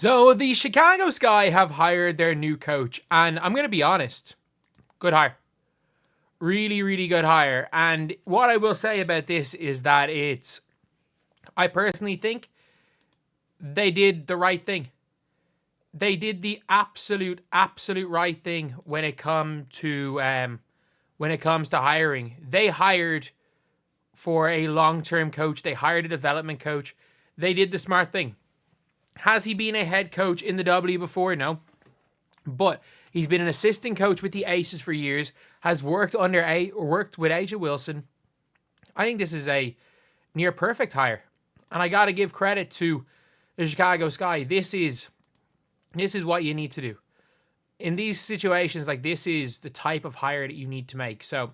So the Chicago Sky have hired their new coach, and I'm going to be honest, good hire. Really, really good hire. And what I will say about this is that I personally think they did the right thing. They did the absolute right thing when it comes to hiring. They hired for a long-term coach. They hired a development coach. They did the smart thing. Has he been a head coach in the W before? No. But he's been an assistant coach with the Aces for years, has worked with A'ja Wilson. I think this is a near perfect hire. And I got to give credit to the Chicago Sky. This is what you need to do. In these situations, like, this is the type of hire that you need to make. So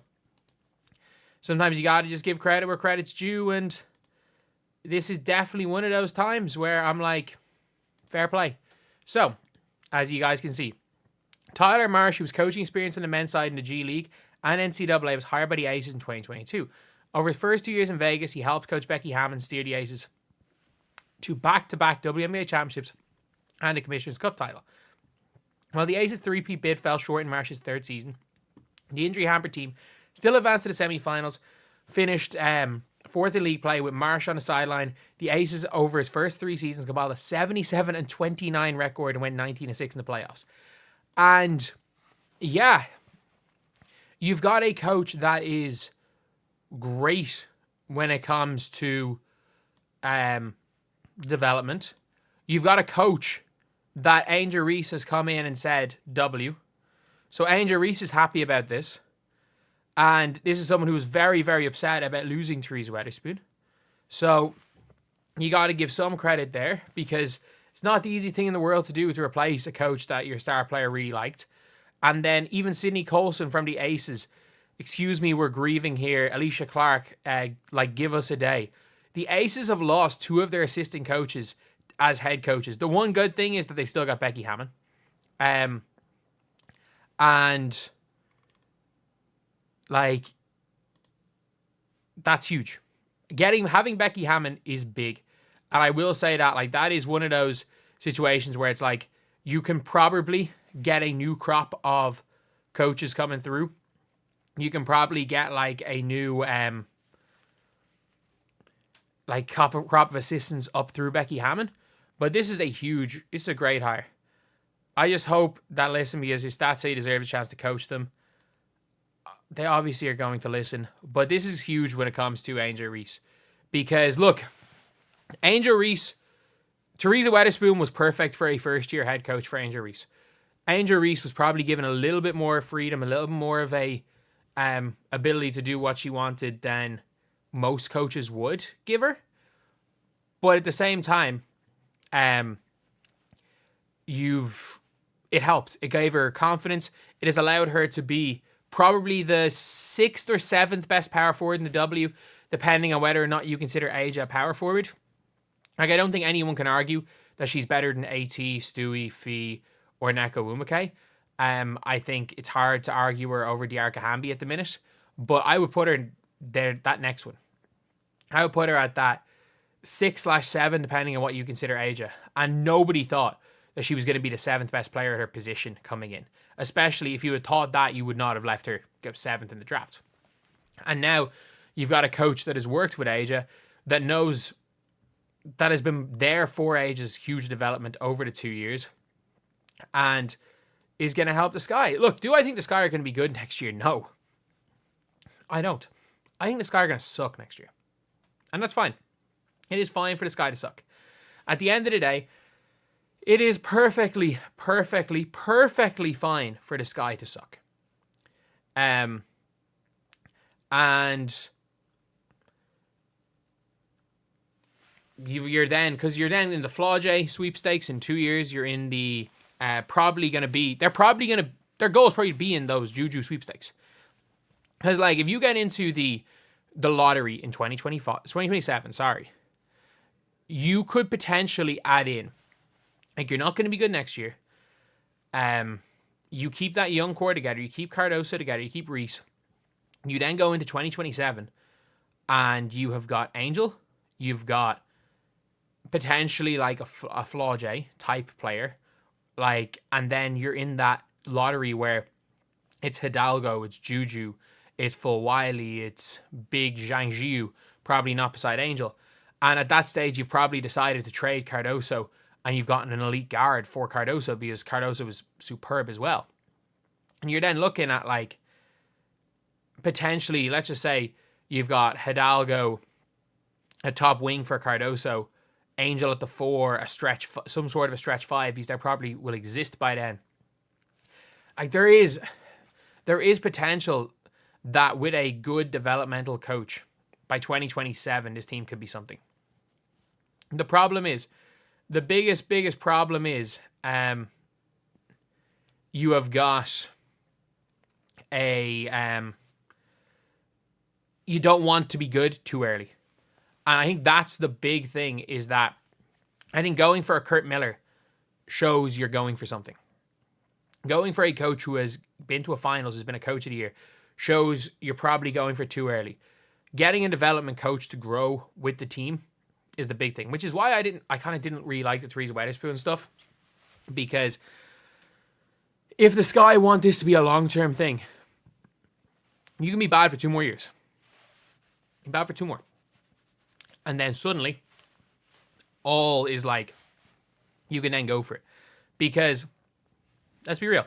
sometimes you got to just give credit where credit's due. And this is definitely one of those times where I'm like, fair play. So, as you guys can see, Tyler Marsh, who was coaching experience on the men's side in the G League and NCAA, was hired by the Aces in 2022. Over his first 2 years in Vegas, he helped coach Becky Hammon steer the Aces to back-to-back WNBA championships and a Commissioner's Cup title. While the Aces' three-peat bid fell short in Marsh's third season, the injury-hampered team still advanced to the semifinals, finished fourth in league play with Marsh on the sideline. The Aces, over his first 3 seasons, compiled a 77-29 record and went 19-6 in the playoffs. And yeah, you've got a coach that is great when it comes to development. You've got a coach that Angel Reese has come in and said W. So Angel Reese is happy about this. And this is someone who was very, very upset about losing Taurasi Weatherspoon. So you got to give some credit there, because it's not the easiest thing in the world to do, to replace a coach that your star player really liked. And then even Sydney Colson from the Aces, excuse me, we're grieving here. Alicia Clark, give us a day. The Aces have lost 2 of their assistant coaches as head coaches. The one good thing is that they've still got Becky Hammon. And that's huge. Having Becky Hammon is big. And I will say that, that is one of those situations where it's like, you can probably get a new crop of coaches coming through. You can probably get a new crop of assistants up through Becky Hammon. But this is a great hire. I just hope that listen, because his stats say he deserves a chance to coach them. They obviously are going to listen. But this is huge when it comes to Angel Reese. Because, look, Angel Reese, Taurasi Weatherspoon was perfect for a first-year head coach for Angel Reese. Angel Reese was probably given a little bit more freedom, a little bit more of a ability to do what she wanted than most coaches would give her. But at the same time, it helped. It gave her confidence. It has allowed her to be probably the 6th or 7th best power forward in the W, depending on whether or not you consider A'ja a power forward. I don't think anyone can argue that she's better than AT, Stewie, Fee, or Neko Umake. I think it's hard to argue her over Diarca Hamby at the minute, but I would put her there, that next one. I would put her at that 6/7, depending on what you consider A'ja. And nobody thought that she was going to be the 7th best player at her position coming in. Especially if you had thought that, you would not have left her go 7th in the draft. And now you've got a coach that has worked with A'ja, that knows, that has been there for A'ja's huge development over the 2 years, and is going to help the Sky. Look, do I think the Sky are going to be good next year? No. I don't. I think the Sky are going to suck next year. And that's fine. It is fine for the Sky to suck. At the end of the day, it is perfectly fine for the Sky to suck. And you're then in the Flaujae sweepstakes in 2 years. You're in the their goal is probably to be in those Juju sweepstakes. Because if you get into the lottery in 2027, you could potentially add in, you're not going to be good next year. You keep that young core together. You keep Cardoso together. You keep Reese. You then go into 2027, and you have got Angel. You've got potentially like a Flaw J type player. Like, and then you're in that lottery where it's Hidalgo, it's Juju, it's Full Wiley, it's Big Zhang Jiu, probably not beside Angel. And at that stage, you've probably decided to trade Cardoso, and you've gotten an elite guard for Cardoso because Cardoso was superb as well. And you're then looking at like potentially, let's just say you've got Hidalgo, a top wing for Cardoso, Angel at the 4, a stretch, some sort of a stretch 5, because there probably will exist by then. Like there is potential that with a good developmental coach, by 2027, this team could be something. The problem is, the biggest problem is, you have got you don't want to be good too early. And I think that's the big thing, is that I think going for a Kurt Miller shows you're going for something. Going for a coach who has been to a finals, has been a coach of the year, shows you're probably going for too early. Getting a development coach to grow with the team is the big thing, which is why I kind of didn't really like the Teresa Weatherspoon stuff, because if the Sky want this to be a long-term thing, you can be bad for 2 more years. Be bad for 2 more. And then suddenly, all is like, you can then go for it. Because, let's be real,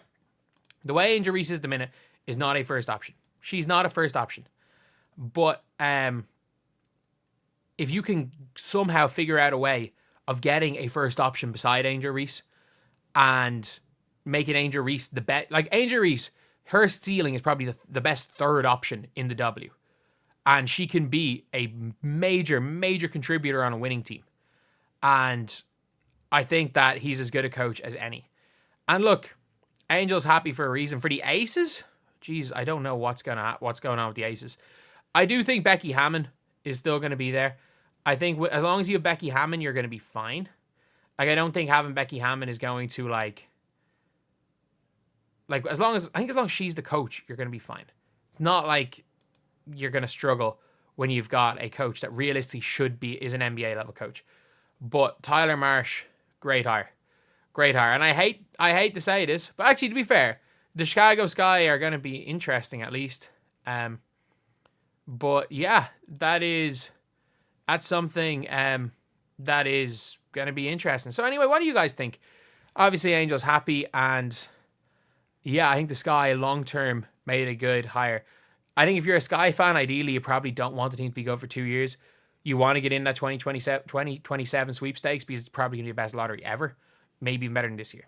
the way Angel Reese is at the minute is not a first option. She's not a first option. But if you can somehow figure out a way of getting a first option beside Angel Reese and making Angel Reese the best, like Angel Reese, her ceiling is probably the best third option in the W. And she can be a major contributor on a winning team. And I think that he's as good a coach as any. And look, Angel's happy for a reason. For the Aces, geez, I don't know what's going on with the Aces. I do think Becky Hammond is still going to be there. I think as long as you have Becky Hammond, you're going to be fine. Like, I don't think having Becky Hammond is going to like as long as she's the coach, you're going to be fine. It's not like you're going to struggle when you've got a coach that realistically is an NBA level coach. But Tyler Marsh, great hire. And I hate to say this, but actually, to be fair, the Chicago Sky are going to be interesting at least. But yeah, that's something that is going to be interesting. So anyway, what do you guys think? Obviously, Angel's happy, and yeah, I think the Sky long term made a good hire. I think if you're a Sky fan, ideally you probably don't want the team to be good for 2 years. You want to get in that 2027 sweepstakes because it's probably going to be the best lottery ever. Maybe even better than this year.